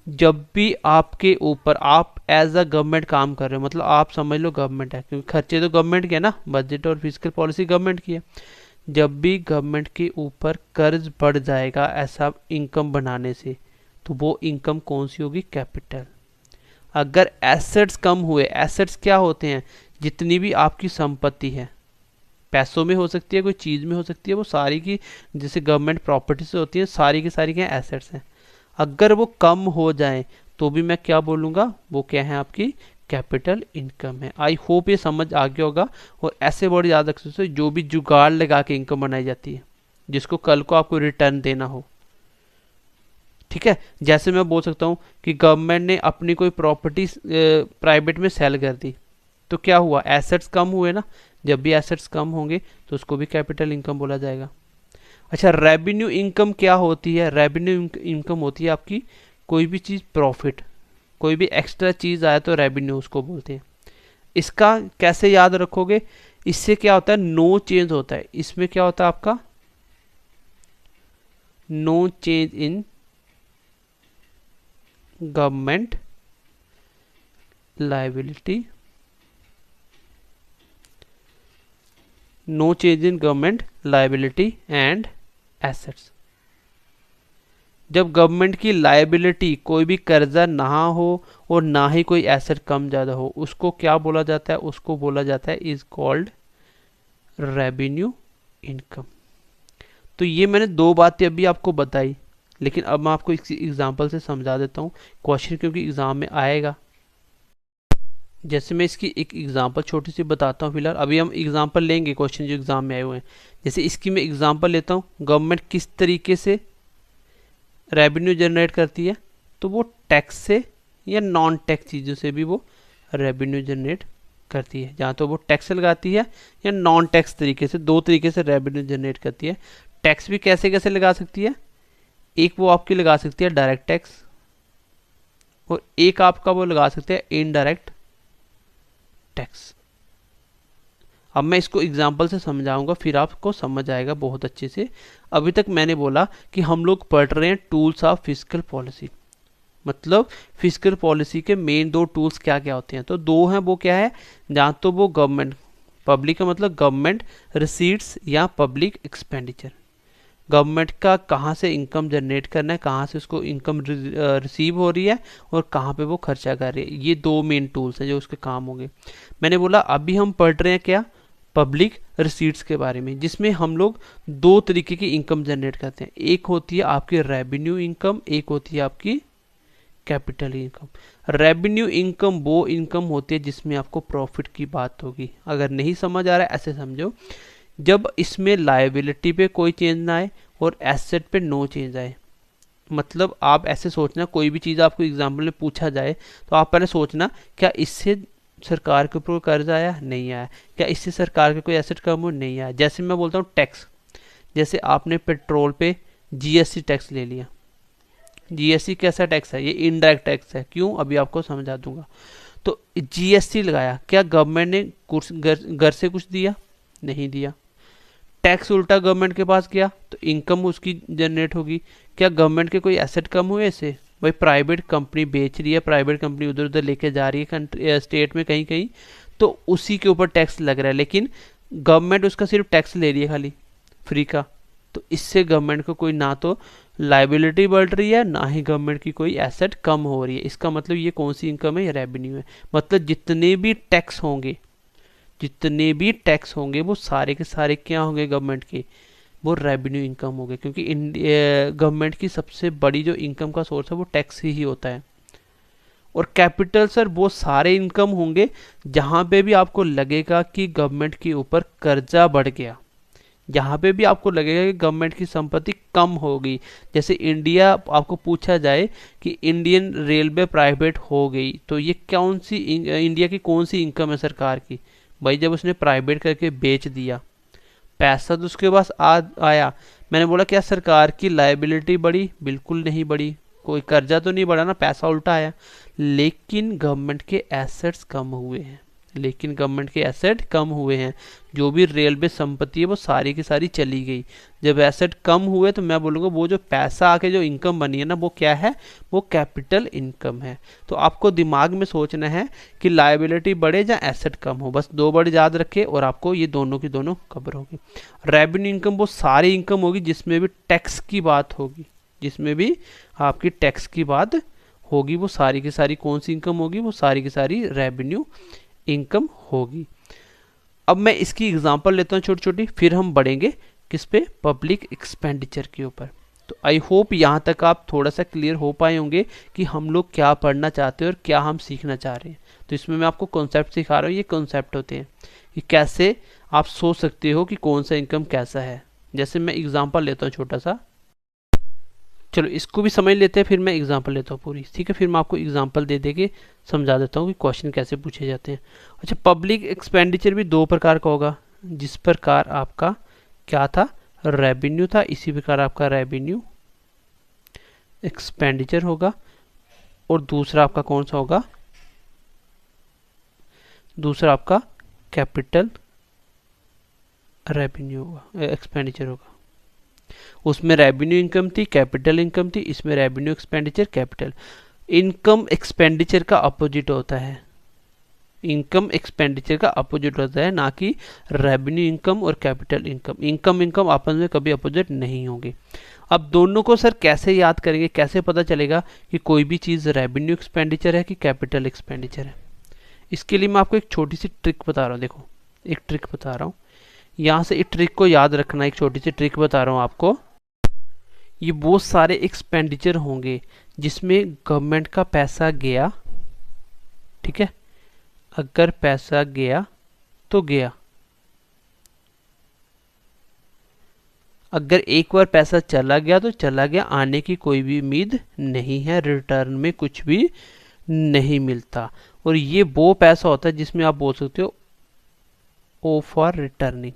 जब भी आपके ऊपर, आप एज अ गवर्नमेंट काम कर रहे हो, मतलब आप समझ लो गवर्नमेंट है, क्योंकि खर्चे तो गवर्नमेंट के है ना, बजट और फिजिकल पॉलिसी गवर्नमेंट की है। जब भी गवर्नमेंट के ऊपर कर्ज बढ़ जाएगा ऐसा इनकम बनाने से, तो वो इनकम कौन सी होगी, कैपिटल। अगर एसेट्स कम हुए, एसेट्स क्या होते हैं, जितनी भी आपकी संपत्ति है, पैसों में हो सकती है, कोई चीज़ में हो सकती है, वो सारी की जैसे गवर्नमेंट प्रॉपर्टी से होती है, सारी की सारी क्या एसेट्स हैं, अगर वो कम हो जाए तो भी मैं क्या बोलूँगा, वो क्या है, आपकी कैपिटल इनकम है। आई होप ये समझ आ गया होगा। और ऐसे वर्ड याद रख सकते हो जो भी जुगाड़ लगा के इनकम बनाई जाती है, जिसको कल को आपको रिटर्न देना हो, ठीक है। जैसे मैं बोल सकता हूँ कि गवर्नमेंट ने अपनी कोई प्रॉपर्टी प्राइवेट में सेल कर दी, तो क्या हुआ, एसेट्स कम हुए ना। जब भी एसेट्स कम होंगे तो उसको भी कैपिटल इनकम बोला जाएगा। अच्छा, रेवेन्यू इनकम क्या होती है, रेवेन्यू इनकम होती है आपकी कोई भी चीज़ प्रॉफिट, कोई भी एक्स्ट्रा चीज़ आया तो रेवेन्यू उसको बोलते हैं। इसका कैसे याद रखोगे, इससे क्या होता है, नो चेंज होता है। इसमें क्या होता है आपका, no change in government liability, no change in government liability and assets. जब गवर्नमेंट की लायबिलिटी कोई भी कर्जा ना हो और ना ही कोई एसेट कम ज़्यादा हो, उसको क्या बोला जाता है, उसको बोला जाता है इज कॉल्ड रेवेन्यू इनकम। तो ये मैंने दो बातें अभी आपको बताई, लेकिन अब मैं आपको इस एग्जांपल से समझा देता हूँ क्वेश्चन, क्योंकि एग्जाम में आएगा। जैसे मैं इसकी एक एग्जांपल छोटी सी बताता हूँ फिलहाल, अभी हम एग्जांपल लेंगे क्वेश्चन जो एग्जाम में आए हुए हैं। जैसे इसकी मैं एग्जांपल लेता हूँ, गवर्नमेंट किस तरीके से रेवेन्यू जनरेट करती है, तो वो टैक्स से या नॉन टैक्स चीज़ों से भी वो रेवेन्यू जनरेट करती है। जहाँ तो वो टैक्स लगाती है या नॉन टैक्स तरीके से, दो तरीके से रेवेन्यू जनरेट करती है। टैक्स भी कैसे कैसे लगा सकती है, एक वो आपकी लगा सकती है डायरेक्ट टैक्स, और एक आपका वो लगा सकते हैं इनडायरेक्ट टैक्स। अब मैं इसको एग्जाम्पल से समझाऊंगा, फिर आपको समझ आएगा बहुत अच्छे से। अभी तक मैंने बोला कि हम लोग पढ़ रहे हैं टूल्स ऑफ फिस्कल पॉलिसी, मतलब फिस्कल पॉलिसी के मेन दो टूल्स क्या क्या होते हैं। तो दो हैं, वो क्या है, जहाँ तो वो गवर्नमेंट, पब्लिक का मतलब गवर्नमेंट रिसीट्स या पब्लिक एक्सपेंडिचर, गवर्नमेंट का कहाँ से इनकम जनरेट करना है, कहाँ से उसको इनकम रिसीव हो रही है और कहाँ पे वो खर्चा कर रही है। ये दो मेन टूल्स हैं जो उसके काम होंगे। मैंने बोला अभी हम पढ़ रहे हैं क्या, पब्लिक रिसीट्स के बारे में, जिसमें हम लोग दो तरीके की इनकम जनरेट करते हैं। एक होती है आपकी रेवेन्यू इनकम, एक होती है आपकी कैपिटल इनकम। रेवेन्यू इनकम वो इनकम होती है जिसमें आपको प्रॉफिट की बात होगी। अगर नहीं समझ आ रहा है ऐसे समझो, जब इसमें लायबिलिटी पे कोई चेंज ना आए और एसेट पे नो चेंज आए। मतलब आप ऐसे सोचना, कोई भी चीज़ आपको एग्जाम्पल में पूछा जाए तो आप पहले सोचना क्या इससे सरकार के ऊपर कर्ज आया, नहीं आया, क्या इससे सरकार के कोई एसेट कम हो, नहीं आया। जैसे मैं बोलता हूँ टैक्स, जैसे आपने पेट्रोल पे जीएसटी टैक्स ले लिया, जीएसटी कैसा टैक्स है, ये इनडायरेक्ट टैक्स है। क्यों, अभी आपको समझा दूंगा। तो जीएसटी लगाया, क्या गवर्नमेंट ने घर से कुछ दिया, नहीं दिया। टैक्स उल्टा गवर्नमेंट के पास गया तो इनकम उसकी जनरेट होगी। क्या गवर्नमेंट के कोई एसेट कम हुए इससे, भाई प्राइवेट कंपनी बेच रही है, प्राइवेट कंपनी उधर उधर लेके जा रही है स्टेट में कहीं कहीं, तो उसी के ऊपर टैक्स लग रहा है, लेकिन गवर्नमेंट उसका सिर्फ टैक्स ले रही है खाली फ्री का। तो इससे गवर्नमेंट को कोई ना तो लाइबिलिटी बढ़ रही है, ना ही गवर्नमेंट की कोई एसेट कम हो रही है। इसका मतलब ये कौन सी इनकम है, ये रेवेन्यू है। मतलब जितने भी टैक्स होंगे, जितने भी टैक्स होंगे वो सारे के सारे क्या होंगे गवर्नमेंट के, वो रेवेन्यू इनकम होंगे। क्योंकि गवर्नमेंट की सबसे बड़ी जो इनकम का सोर्स है वो टैक्स ही होता है। और कैपिटल सर वो सारे इनकम होंगे जहाँ पे भी आपको लगेगा कि गवर्नमेंट के ऊपर कर्जा बढ़ गया, जहाँ पे भी आपको लगेगा कि गवर्नमेंट की संपत्ति कम होगी। जैसे इंडिया, आपको पूछा जाए कि इंडियन रेलवे प्राइवेट हो गई, तो ये कौन सी इंडिया की कौन सी इनकम है सरकार की, भाई जब उसने प्राइवेट करके बेच दिया, पैसा तो उसके पास आया। मैंने बोला क्या सरकार की लायबिलिटी बढ़ी, बिल्कुल नहीं बढ़ी, कोई कर्जा तो नहीं बढ़ा ना, पैसा उल्टा आया। लेकिन गवर्नमेंट के एसेट्स कम हुए हैं, लेकिन गवर्नमेंट के एसेट कम हुए हैं। जो भी रेलवे संपत्ति है वो सारी की सारी चली गई। जब एसेट कम हुए तो मैं बोलूँगा वो जो पैसा आके जो इनकम बनी है ना, वो क्या है, वो कैपिटल इनकम है। तो आपको दिमाग में सोचना है कि लायबिलिटी बढ़े या एसेट कम हो, बस दो वर्ड याद रखे और आपको ये दोनों की दोनों कवर होगी। रेवेन्यू इनकम वो सारी इनकम होगी जिसमें भी टैक्स की बात होगी, जिसमें भी आपकी टैक्स की बात होगी, वो सारी की सारी कौन सी इनकम होगी, वो सारी की सारी रेवेन्यू इनकम होगी। अब मैं इसकी एग्जांपल लेता हूँ छोटी छोटी, फिर हम बढ़ेंगे किस पे, पब्लिक एक्सपेंडिचर के ऊपर। तो आई होप यहाँ तक आप थोड़ा सा क्लियर हो पाए होंगे कि हम लोग क्या पढ़ना चाहते हैं और क्या हम सीखना चाह रहे हैं। तो इसमें मैं आपको कॉन्सेप्ट सिखा रहा हूँ, ये कॉन्सेप्ट होते हैं कि कैसे आप सोच सकते हो कि कौन सा इनकम कैसा है। जैसे मैं एग्जाम्पल लेता हूँ छोटा सा, चलो इसको भी समझ लेते हैं, फिर मैं एग्जांपल लेता हूँ पूरी, ठीक है। फिर मैं आपको एग्जांपल दे दे के समझा देता हूँ कि क्वेश्चन कैसे पूछे जाते हैं। अच्छा, पब्लिक एक्सपेंडिचर भी दो प्रकार का होगा। जिस प्रकार आपका क्या था, रेवेन्यू था, इसी प्रकार आपका रेवेन्यू एक्सपेंडिचर होगा। और दूसरा आपका कौन सा होगा, दूसरा आपका कैपिटल रेवेन्यू होगा, एक्सपेंडिचर होगा। उसमें रेवेन्यू इनकम थी, कैपिटल इनकम थी, इसमें revenue expenditure capital income. Expenditure का अपोजिट होता है, इनकम एक्सपेंडिचर का अपोजिट होता है, ना कि रेवेन्यू इनकम और कैपिटल इनकम। इनकम इनकम आपस में कभी अपोजिट नहीं होंगे। अब दोनों को सर कैसे याद करेंगे, कैसे पता चलेगा कि कोई भी चीज़ रेवेन्यू एक्सपेंडिचर है कि कैपिटल एक्सपेंडिचर है। इसके लिए मैं आपको एक छोटी सी ट्रिक बता रहा हूँ। देखो एक ट्रिक बता रहा हूँ, यहाँ से इस ट्रिक को याद रखना। एक छोटी सी ट्रिक बता रहा हूँ आपको। ये वो सारे एक्सपेंडिचर होंगे जिसमें गवर्नमेंट का पैसा गया, ठीक है। अगर पैसा गया तो गया, अगर एक बार पैसा चला गया तो चला गया, आने की कोई भी उम्मीद नहीं है, रिटर्न में कुछ भी नहीं मिलता। और ये वो पैसा होता है जिसमें आप बोल सकते हो ओ फॉर रिटर्निंग।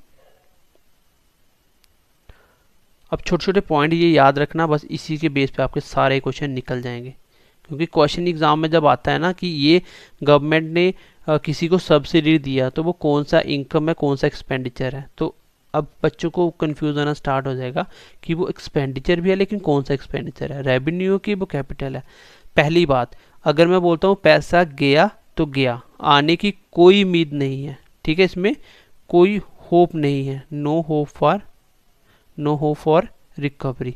अब छोटे छोटे पॉइंट ये याद रखना, बस इसी के बेस पे आपके सारे क्वेश्चन निकल जाएंगे। क्योंकि क्वेश्चन एग्जाम में जब आता है ना कि ये गवर्नमेंट ने किसी को सब्सिडी दिया, तो वो कौन सा इनकम है, कौन सा एक्सपेंडिचर है, तो अब बच्चों को कंफ्यूज होना स्टार्ट हो जाएगा कि वो एक्सपेंडिचर भी है लेकिन कौन सा एक्सपेंडिचर है, रेवेन्यू की वो कैपिटल है। पहली बात, अगर मैं बोलता हूँ पैसा गया तो गया, आने की कोई उम्मीद नहीं है, ठीक है, इसमें कोई होप नहीं है, नो होप फॉर रिकवरी।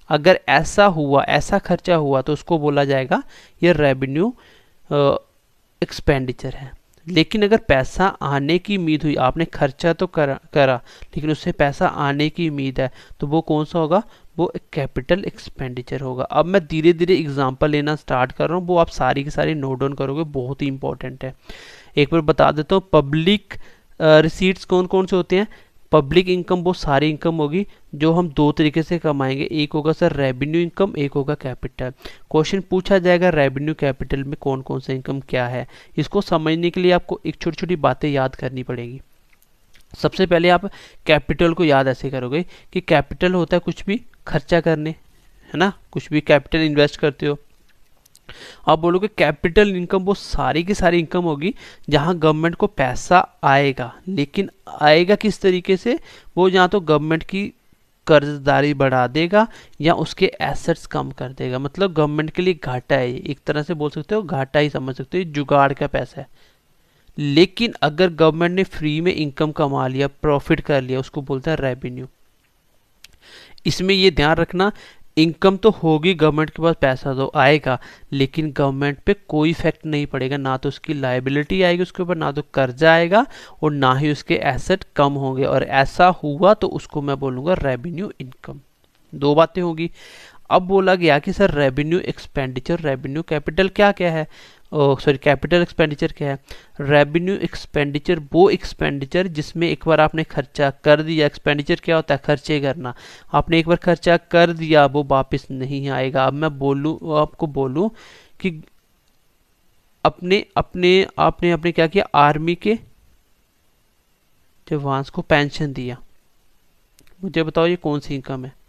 अगर ऐसा हुआ, ऐसा खर्चा हुआ, तो उसको बोला जाएगा ये रेवेन्यू एक्सपेंडिचर है। लेकिन अगर पैसा आने की उम्मीद हुई, आपने खर्चा तो करा लेकिन उससे पैसा आने की उम्मीद है, तो वो कौन सा होगा, वो कैपिटल एक्सपेंडिचर होगा। अब मैं धीरे धीरे एग्जांपल लेना स्टार्ट कर रहा हूँ, वो आप सारी की सारी नोट डाउन करोगे, बहुत ही इंपॉर्टेंट है। एक बार बता देता हूँ, पब्लिक रिसीट्स कौन कौन से होते हैं, पब्लिक इनकम वो सारी इनकम होगी जो हम दो तरीके से कमाएंगे, एक होगा सर रेवेन्यू इनकम, एक होगा कैपिटल। क्वेश्चन पूछा जाएगा रेवेन्यू कैपिटल में कौन कौन सा इनकम क्या है। इसको समझने के लिए आपको एक छोटी छोटी बातें याद करनी पड़ेगी। सबसे पहले आप कैपिटल को याद ऐसे करोगे कि कैपिटल होता है कुछ भी खर्चा करने, है ना, कुछ भी कैपिटल इन्वेस्ट करते हो। आप बोलोगे कैपिटल इनकम वो सारी की सारी इनकम होगी जहां गवर्नमेंट को पैसा आएगा, लेकिन आएगा किस तरीके से, वो या तो गवर्नमेंट की कर्जदारी बढ़ा देगा या उसके एसेट्स कम कर देगा। मतलब गवर्नमेंट के लिए घाटा है, एक तरह से बोल सकते हो घाटा ही समझ सकते हो, जुगाड़ का पैसा है। लेकिन अगर गवर्नमेंट ने फ्री में इनकम कमा लिया, प्रॉफिट कर लिया, उसको बोलते हैं रेवेन्यू। इसमें ये ध्यान रखना, इनकम तो होगी, गवर्नमेंट के पास पैसा तो आएगा, लेकिन गवर्नमेंट पे कोई इफेक्ट नहीं पड़ेगा, ना तो उसकी लायबिलिटी आएगी उसके ऊपर, ना तो कर्जा आएगा, और ना ही उसके एसेट कम होंगे। और ऐसा हुआ तो उसको मैं बोलूँगा रेवेन्यू इनकम। दो बातें होगी। अब बोला गया कि sir revenue expenditure, revenue capital क्या क्या है, सॉरी कैपिटल एक्सपेंडिचर क्या है। रेवेन्यू एक्सपेंडिचर वो एक्सपेंडिचर जिसमें एक बार आपने खर्चा कर दिया, एक्सपेंडिचर क्या होता है, खर्चे करना, आपने एक बार खर्चा कर दिया वो वापस नहीं आएगा। अब मैं बोलूँ आपको बोलूँ कि अपने अपने आपने अपने क्या किया, आर्मी के जवान को पेंशन दिया, मुझे बताओ ये कौन सी इनकम है।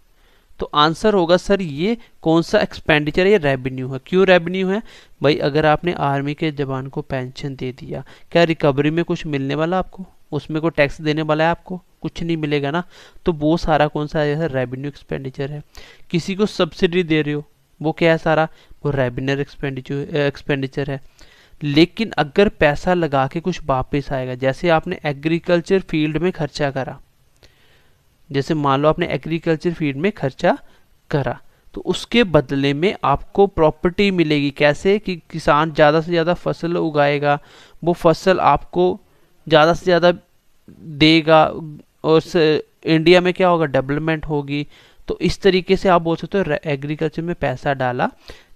तो आंसर होगा सर ये कौन सा एक्सपेंडिचर है, ये रेवेन्यू है। क्यों रेवेन्यू है भाई, अगर आपने आर्मी के जवान को पेंशन दे दिया, क्या रिकवरी में कुछ मिलने वाला आपको, उसमें कोई टैक्स देने वाला है आपको, कुछ नहीं मिलेगा ना। तो वो सारा कौन सा है, रेवेन्यू एक्सपेंडिचर है। किसी को सब्सिडी दे रहे हो, वो क्या है सारा, वो रेवेन्यू एक्सपेंडिचर है। लेकिन अगर पैसा लगा के कुछ वापस आएगा, जैसे आपने एग्रीकल्चर फील्ड में खर्चा करा, जैसे मान लो आपने एग्रीकल्चर फील्ड में खर्चा करा, तो उसके बदले में आपको प्रॉपर्टी मिलेगी। कैसे कि किसान ज़्यादा से ज़्यादा फसल उगाएगा, वो फसल आपको ज़्यादा से ज़्यादा देगा, और इंडिया में क्या होगा, डेवलपमेंट होगी। तो इस तरीके से आप बोल सकते हो एग्रीकल्चर में पैसा डाला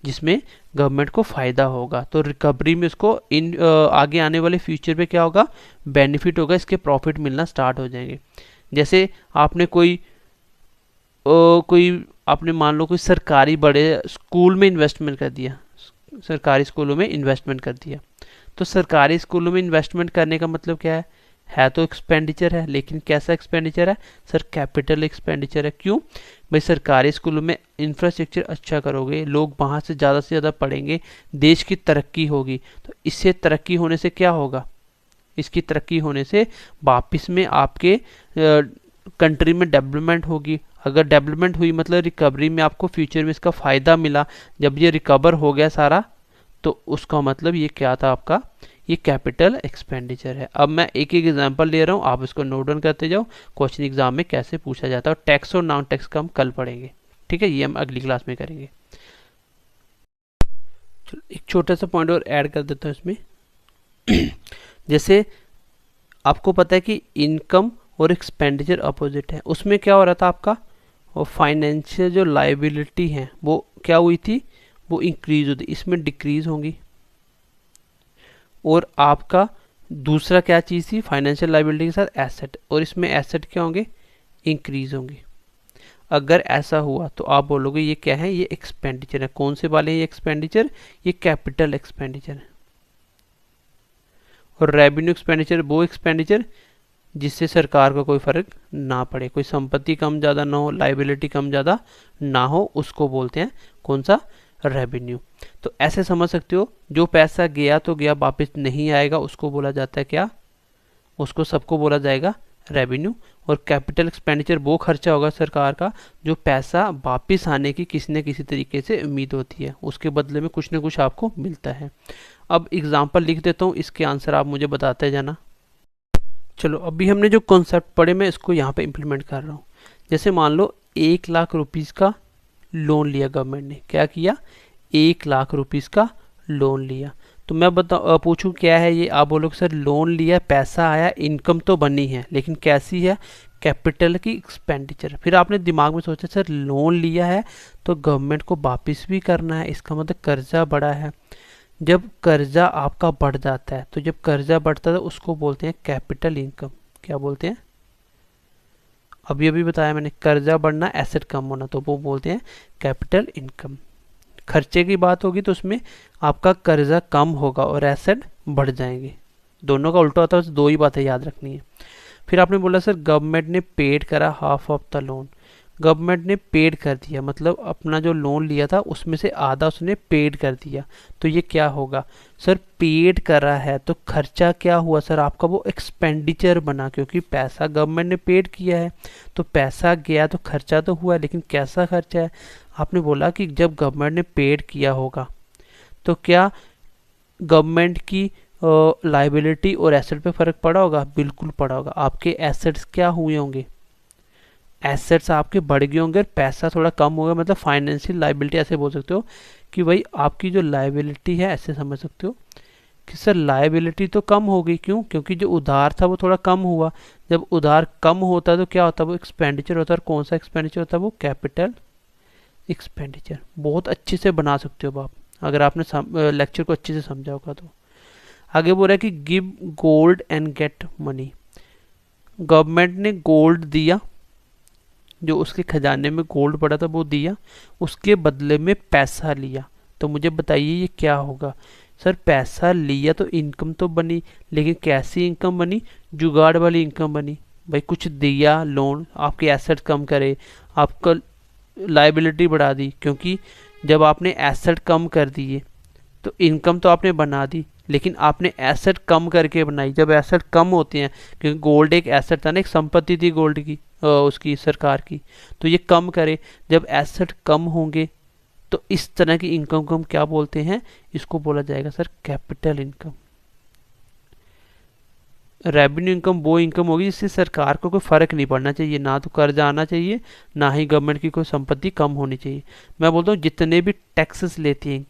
जिसमें गवर्नमेंट को फ़ायदा होगा, तो रिकवरी में उसको इन आगे आने वाले फ्यूचर में क्या होगा, बेनिफिट होगा, इसके प्रॉफिट मिलना स्टार्ट हो जाएंगे। जैसे आपने कोई आपने मान लो कोई सरकारी बड़े स्कूल में इन्वेस्टमेंट कर दिया, सरकारी स्कूलों में इन्वेस्टमेंट कर दिया, तो सरकारी स्कूलों में इन्वेस्टमेंट करने का मतलब क्या है तो एक्सपेंडिचर है, लेकिन कैसा एक्सपेंडिचर है सर, कैपिटल एक्सपेंडिचर है। क्यों भाई, सरकारी स्कूलों में इंफ्रास्ट्रक्चर अच्छा करोगे, लोग वहाँ से ज़्यादा पढ़ेंगे, देश की तरक्की होगी। तो इससे तरक्की होने से क्या होगा, इसकी तरक्की होने से वापस में आपके कंट्री में डेवलपमेंट होगी। अगर डेवलपमेंट हुई मतलब रिकवरी में आपको फ्यूचर में इसका फ़ायदा मिला, जब ये रिकवर हो गया सारा, तो उसका मतलब ये क्या था आपका, ये कैपिटल एक्सपेंडिचर है। अब मैं एक एक एग्जांपल ले रहा हूँ, आप इसको नोट डाउन करते जाओ, क्वेश्चन एग्जाम में कैसे पूछा जाता है। और टैक्स और नॉन टैक्स का हम कल पढ़ेंगे, ठीक है, ये हम अगली क्लास में करेंगे। चलो एक छोटा सा पॉइंट और ऐड कर देता हूँ इसमें। जैसे आपको पता है कि इनकम और एक्सपेंडिचर अपोजिट है, उसमें क्या हो रहा था आपका, और फाइनेंशियल जो लाइबिलिटी है वो क्या हुई थी, वो इंक्रीज होती, इसमें डिक्रीज होंगी। और आपका दूसरा क्या चीज़ थी, फाइनेंशियल लाइबिलिटी के साथ एसेट, और इसमें एसेट क्या होंगे, इंक्रीज होंगे। अगर ऐसा हुआ तो आप बोलोगे ये क्या है, ये एक्सपेंडिचर है। कौन से वाले हैं ये एक्सपेंडिचर, ये कैपिटल एक्सपेंडिचर है। और रेवेन्यू एक्सपेंडिचर वो एक्सपेंडिचर जिससे सरकार को कोई फर्क ना पड़े, कोई संपत्ति कम ज़्यादा ना हो, लाइबिलिटी कम ज़्यादा ना हो, उसको बोलते हैं कौन सा, रेवेन्यू। तो ऐसे समझ सकते हो, जो पैसा गया तो गया, वापस नहीं आएगा, उसको बोला जाता है क्या, उसको सबको बोला जाएगा रेवेन्यू। और कैपिटल एक्सपेंडिचर वो खर्चा होगा सरकार का जो पैसा वापस आने की किसी न किसी तरीके से उम्मीद होती है, उसके बदले में कुछ न कुछ आपको मिलता है। अब एग्जाम्पल लिख देता हूँ, इसके आंसर आप मुझे बताते जाना। चलो अभी हमने जो कॉन्सेप्ट पढ़े मैं इसको यहाँ पे इम्प्लीमेंट कर रहा हूँ। जैसे मान लो 1 लाख रुपीज़ का लोन लिया गवर्नमेंट ने, क्या किया, 1 लाख रुपीज़ का लोन लिया। तो मैं पूछूं क्या है ये, आप बोलोगे सर लोन लिया, पैसा आया, इनकम तो बनी है, लेकिन कैसी है, कैपिटल की एक्सपेंडिचर। फिर आपने दिमाग में सोचा सर लोन लिया है तो गवर्नमेंट को वापस भी करना है, इसका मतलब कर्जा बढ़ा है। जब कर्जा आपका बढ़ जाता है, तो जब कर्जा बढ़ता है उसको बोलते हैं कैपिटल इनकम। क्या बोलते हैं, अभी अभी बताया मैंने, कर्जा बढ़ना एसेट कम होना, तो वो बोलते हैं कैपिटल इनकम। खर्चे की बात होगी तो उसमें आपका कर्जा कम होगा और एसेट बढ़ जाएंगे। दोनों का उल्टा होता है, बस दो ही बातें याद रखनी है। फिर आपने बोला सर गवर्नमेंट ने पेड करा half of the loan. Government ने पेड कर दिया मतलब अपना जो लोन लिया था उसमें से आधा उसने पेड कर दिया, तो ये क्या होगा सर, पेड करा है तो खर्चा क्या हुआ सर, आपका वो एक्सपेंडिचर बना, क्योंकि पैसा गवर्नमेंट ने पेड किया है तो पैसा गया तो खर्चा तो हुआ, लेकिन कैसा खर्चा है। आपने बोला कि जब गवर्नमेंट ने पेड किया होगा तो क्या गवर्नमेंट की लाइबिलिटी और एसेट पे फर्क पड़ा होगा, बिल्कुल पड़ा होगा। आपके एसेट्स क्या हुए होंगे, एसेट्स आपके बढ़ गए होंगे, पैसा थोड़ा कम होगा, मतलब फाइनेंशियल लाइबिलिटी ऐसे बोल सकते हो कि भाई आपकी जो लाइबिलिटी है, ऐसे समझ सकते हो कि सर लाइबिलिटी तो कम हो गई, क्यों, क्योंकि जो उधार था वो थोड़ा कम हुआ। जब उधार कम होता है तो क्या होता है, वो एक्सपेंडिचर होता है, और कौन सा एक्सपेंडिचर होता है, वो कैपिटल एक्सपेंडिचर। बहुत अच्छे से बना सकते हो आप अगर आपने लेक्चर को अच्छे से समझा होगा तो। आगे बोल रहा है कि give gold and get money. Government ने गोल्ड दिया, जो उसके खजाने में गोल्ड पड़ा था वो दिया, उसके बदले में पैसा लिया। तो मुझे बताइए ये क्या होगा सर, पैसा लिया तो इनकम तो बनी, लेकिन कैसी इनकम बनी, जुगाड़ वाली इनकम बनी। भाई कुछ दिया लोन, आपके एसेट कम करे, आपका लाइबिलिटी बढ़ा दी, क्योंकि जब आपने एसेट कम कर दिए तो इनकम तो आपने बना दी, लेकिन आपने एसेट कम करके बनाई। जब एसेट कम होते हैं, क्योंकि गोल्ड एक एसेट था ना, एक संपत्ति थी गोल्ड की, उसकी सरकार की, तो ये कम करे। जब एसेट कम होंगे तो इस तरह की इनकम को हम क्या बोलते हैं, इसको बोला जाएगा sir capital income. Revenue income वो इनकम होगी जिससे सरकार को कोई फर्क नहीं पड़ना चाहिए, ना तो कर्जा आना चाहिए, ना ही गवर्नमेंट की कोई संपत्ति कम होनी चाहिए। मैं बोलता हूँ जितने भी टैक्सेस लेती हैं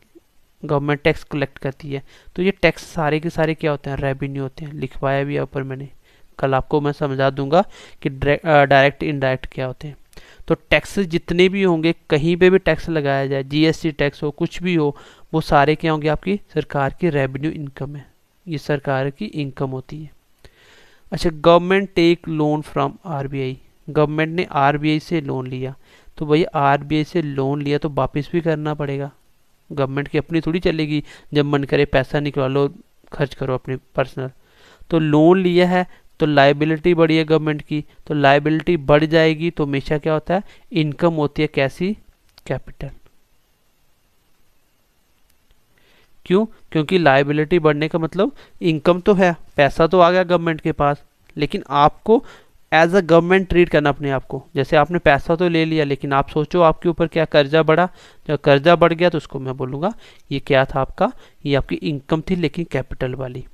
गवर्नमेंट, टैक्स कलेक्ट करती है, तो ये टैक्स सारे के सारे क्या होते हैं, रेवेन्यू होते हैं। लिखवाया भी है ऊपर मैंने, कल आपको मैं समझा दूंगा कि डायरेक्ट इनडायरेक्ट क्या होते हैं। तो टैक्सेस जितने भी होंगे, कहीं पे भी टैक्स लगाया जाए, जीएसटी टैक्स हो, कुछ भी हो, वो सारे क्या होंगे, आपकी सरकार की रेवेन्यू इनकम है, ये सरकार की इनकम होती है। अच्छा, government take loan from RBI. Government ने आरबीआई से लोन लिया, तो भाई आरबीआई से लोन लिया तो वापस भी करना पड़ेगा। गवर्नमेंट की अपनी थोड़ी चलेगी, जब मन करे पैसा निकला लो खर्च करो अपने पर्सनल। तो लोन लिया है तो लाइबिलिटी बढ़ी है गवर्नमेंट की, तो लाइबिलिटी बढ़ जाएगी तो हमेशा क्या होता है, इनकम होती है कैसी, कैपिटल। क्यों, क्योंकि लाइबिलिटी बढ़ने का मतलब इनकम तो है, पैसा तो आ गया गवर्नमेंट के पास, लेकिन आपको एज अ गवर्नमेंट ट्रीट करना अपने आप को। जैसे आपने पैसा तो ले लिया, लेकिन आप सोचो आपके ऊपर क्या कर्जा बढ़ा, जब कर्जा बढ़ गया तो उसको मैं बोलूँगा ये क्या था आपका, ये आपकी इनकम थी लेकिन कैपिटल वाली।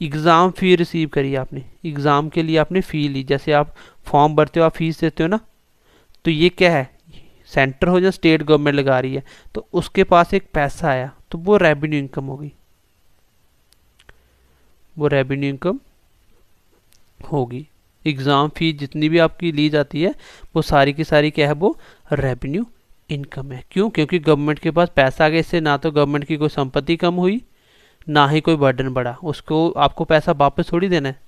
एग्ज़ाम फ़ी रिसीव करी आपने, एग्ज़ाम के लिए आपने फ़ी ली, जैसे आप फॉर्म भरते हो, आप फीस देते हो ना, तो ये क्या है, सेंटर हो या स्टेट गवर्नमेंट लगा रही है, तो उसके पास एक पैसा आया तो वो रेवेन्यू इनकम होगी, वो रेवेन्यू इनकम होगी। एग्ज़ाम फीस जितनी भी आपकी ली जाती है वो सारी की सारी क्या है, वो रेवेन्यू इनकम है। क्यों, क्योंकि गवर्नमेंट के पास पैसा आ गया, इससे ना तो गवर्नमेंट की कोई संपत्ति कम हुई, ना ही कोई बर्डन बढ़ा। उसको आपको पैसा वापस थोड़ी देना है,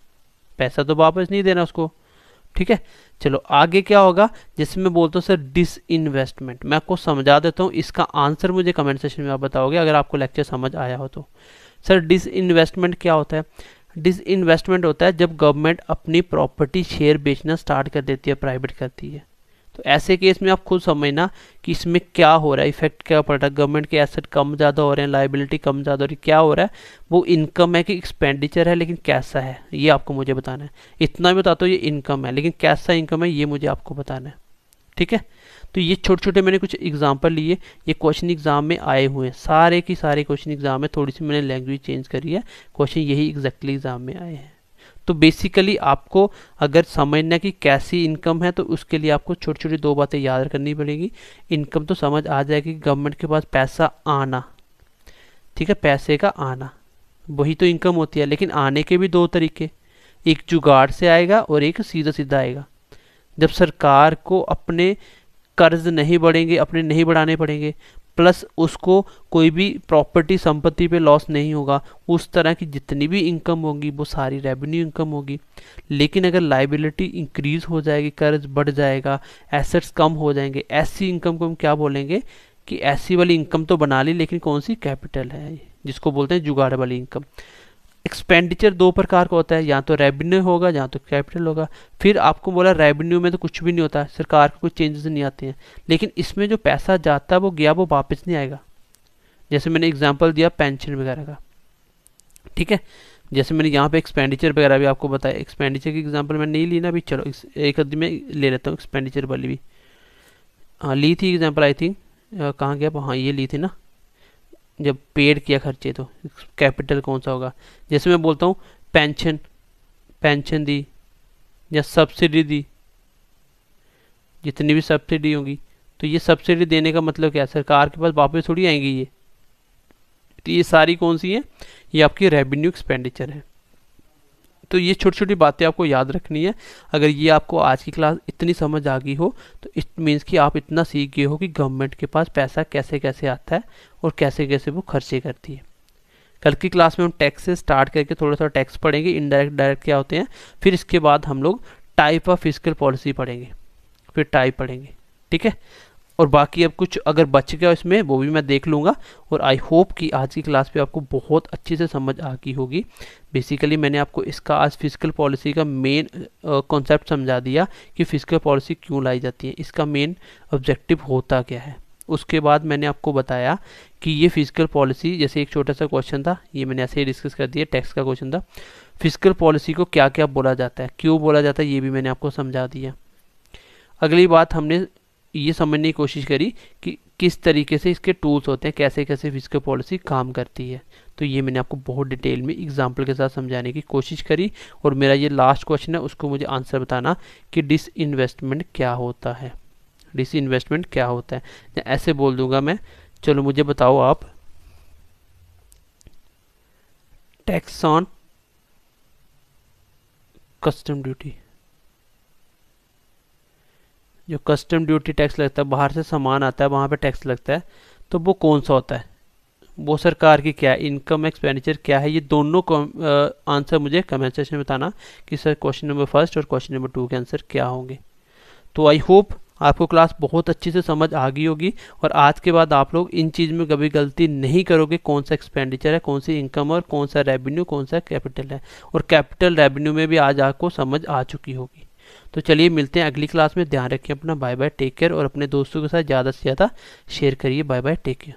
पैसा तो वापस नहीं देना उसको, ठीक है। चलो आगे क्या होगा, जिसमें बोलता हूँ सर डिस इन्वेस्टमेंट। मैं आपको समझा देता हूँ, इसका आंसर मुझे कमेंट सेक्शन में आप बताओगे अगर आपको लेक्चर समझ आया हो तो। सर डिस इन्वेस्टमेंट क्या होता है, डिस इन्वेस्टमेंट होता है जब गवर्नमेंट अपनी प्रॉपर्टी शेयर बेचना स्टार्ट कर देती है, प्राइवेट करती है। तो ऐसे केस में आप खुद समझना कि इसमें क्या हो रहा है, इफेक्ट क्या पड़ रहा है, गवर्नमेंट के एसेट कम ज़्यादा हो रहे हैं, लाइबिलिटी कम ज़्यादा हो रही है, क्या हो रहा है, वो इनकम है कि एक्सपेंडिचर है, लेकिन कैसा है ये आपको मुझे बताना है। इतना भी बताता हूँ ये इनकम है, लेकिन कैसा इनकम है ये मुझे आपको बताना है, ठीक है। तो ये छोटे छोटे मैंने कुछ एग्जाम्पल लिए, ये क्वेश्चन एग्जाम में आए हुए हैं, सारे की सारे क्वेश्चन एग्जाम में, थोड़ी सी मैंने लैंग्वेज चेंज करी है, क्वेश्चन यही एग्जैक्टली एग्जाम में आए हैं। तो बेसिकली आपको अगर समझना कि कैसी इनकम है तो उसके लिए आपको छोटी छोटी दो बातें याद करनी पड़ेगी। इनकम तो समझ आ जाएगी, गवर्नमेंट के पास पैसा आना, ठीक है, पैसे का आना वही तो इनकम होती है। लेकिन आने के भी दो तरीके, एक जुगाड़ से आएगा और एक सीधा सीधा आएगा। जब सरकार को अपने कर्ज नहीं बढ़ेंगे, अपने नहीं बढ़ाने पड़ेंगे, प्लस उसको कोई भी प्रॉपर्टी संपत्ति पे लॉस नहीं होगा। उस तरह की जितनी भी इनकम होगी वो सारी रेवेन्यू इनकम होगी। लेकिन अगर लाइबिलिटी इंक्रीज हो जाएगी, कर्ज बढ़ जाएगा, एसेट्स कम हो जाएंगे, ऐसी इनकम को हम क्या बोलेंगे कि ऐसी वाली इनकम तो बना ली लेकिन कौन सी, कैपिटल है, जिसको बोलते हैं जुगाड़ वाली इनकम। एक्सपेंडिचर दो प्रकार का होता है, या तो रेवेन्यू होगा या तो कैपिटल होगा। फिर आपको बोला रेवेन्यू में तो कुछ भी नहीं होता, सरकार के कुछ चेंजेस नहीं आते हैं, लेकिन इसमें जो पैसा जाता है वो गया, वो वापस नहीं आएगा। जैसे मैंने एग्जांपल दिया पेंशन वगैरह का, ठीक है। जैसे मैंने यहाँ पे एक्सपेंडिचर वगैरह भी आपको बताया, एक्सपेंडिचर की एग्जांपल मैंने नहीं ली ना अभी, चलो एक आदमी में ले लेता हूँ एक्सपेंडिचर वाली भी। हाँ ली थी एग्जाम्पल, आई थिंक कहाँ गया, हाँ ये ली थी ना, जब पेड किया खर्चे तो कैपिटल कौन सा होगा। जैसे मैं बोलता हूँ पेंशन, पेंशन दी या सब्सिडी दी, जितनी भी सब्सिडी होगी, तो ये सब्सिडी देने का मतलब क्या है, सरकार के पास वापस थोड़ी आएंगी ये। तो ये सारी कौन सी है, ये आपकी रेवेन्यू एक्सपेंडिचर है। तो ये छोटी छोटी बातें आपको याद रखनी है। अगर ये आपको आज की क्लास इतनी समझ आ गई हो तो इट मीन्स कि आप इतना सीख गए हो कि गवर्नमेंट के पास पैसा कैसे कैसे आता है और कैसे कैसे वो खर्चे करती है। कल की क्लास में हम टैक्स से स्टार्ट करके थोड़ा सा टैक्स पढ़ेंगे, इनडायरेक्ट डायरेक्ट क्या होते हैं, फिर इसके बाद हम लोग टाइप ऑफ फिस्कल पॉलिसी पढ़ेंगे, फिर टाइप पढ़ेंगे, ठीक है। और बाकी अब कुछ अगर बच गया इसमें वो भी मैं देख लूँगा। और आई होप कि आज की क्लास पे आपको बहुत अच्छे से समझ आ गई होगी। बेसिकली मैंने आपको इसका आज फिस्कल पॉलिसी का मेन कॉन्सेप्ट समझा दिया कि फिस्कल पॉलिसी क्यों लाई जाती है, इसका मेन ऑब्जेक्टिव होता क्या है। उसके बाद मैंने आपको बताया कि ये फिस्कल पॉलिसी, जैसे एक छोटा सा क्वेश्चन था, ये मैंने ऐसे ही डिस्कस कर दिया, टैक्स का क्वेश्चन था, फिस्कल पॉलिसी को क्या क्या बोला जाता है, क्यों बोला जाता है, ये भी मैंने आपको समझा दिया। अगली बात हमने ये समझने की कोशिश करी कि किस तरीके से इसके टूल्स होते हैं, कैसे कैसे फिस्कल पॉलिसी काम करती है। तो ये मैंने आपको बहुत डिटेल में एग्जांपल के साथ समझाने की कोशिश करी। और मेरा ये लास्ट क्वेश्चन है, उसको मुझे आंसर बताना कि डिसइन्वेस्टमेंट क्या होता है, डिसइन्वेस्टमेंट क्या होता है। ऐसे बोल दूंगा मैं, चलो मुझे बताओ आप, टैक्स ऑन कस्टम ड्यूटी, जो कस्टम ड्यूटी टैक्स लगता है, बाहर से सामान आता है वहाँ पे टैक्स लगता है, तो वो कौन सा होता है, वो सरकार की क्या है, इनकम एक्सपेंडिचर क्या है। ये दोनों आंसर मुझे कमेंट सेक्शन में बताना कि सर क्वेश्चन नंबर 1 और क्वेश्चन नंबर 2 के आंसर क्या होंगे। तो आई होप आपको क्लास बहुत अच्छी से समझ आ गई होगी और आज के बाद आप लोग इन चीज़ में कभी गलती नहीं करोगे, कौन सा एक्सपेंडिचर है, कौन सी इनकम और कौन सा रेवेन्यू, कौन सा कैपिटल है। और कैपिटल रेवेन्यू में भी आज आपको समझ आ चुकी होगी। तो चलिए मिलते हैं अगली क्लास में। ध्यान रखिए अपना, बाय बाय, टेक केयर। और अपने दोस्तों के साथ ज़्यादा से ज़्यादा शेयर करिए। Bye bye, take care.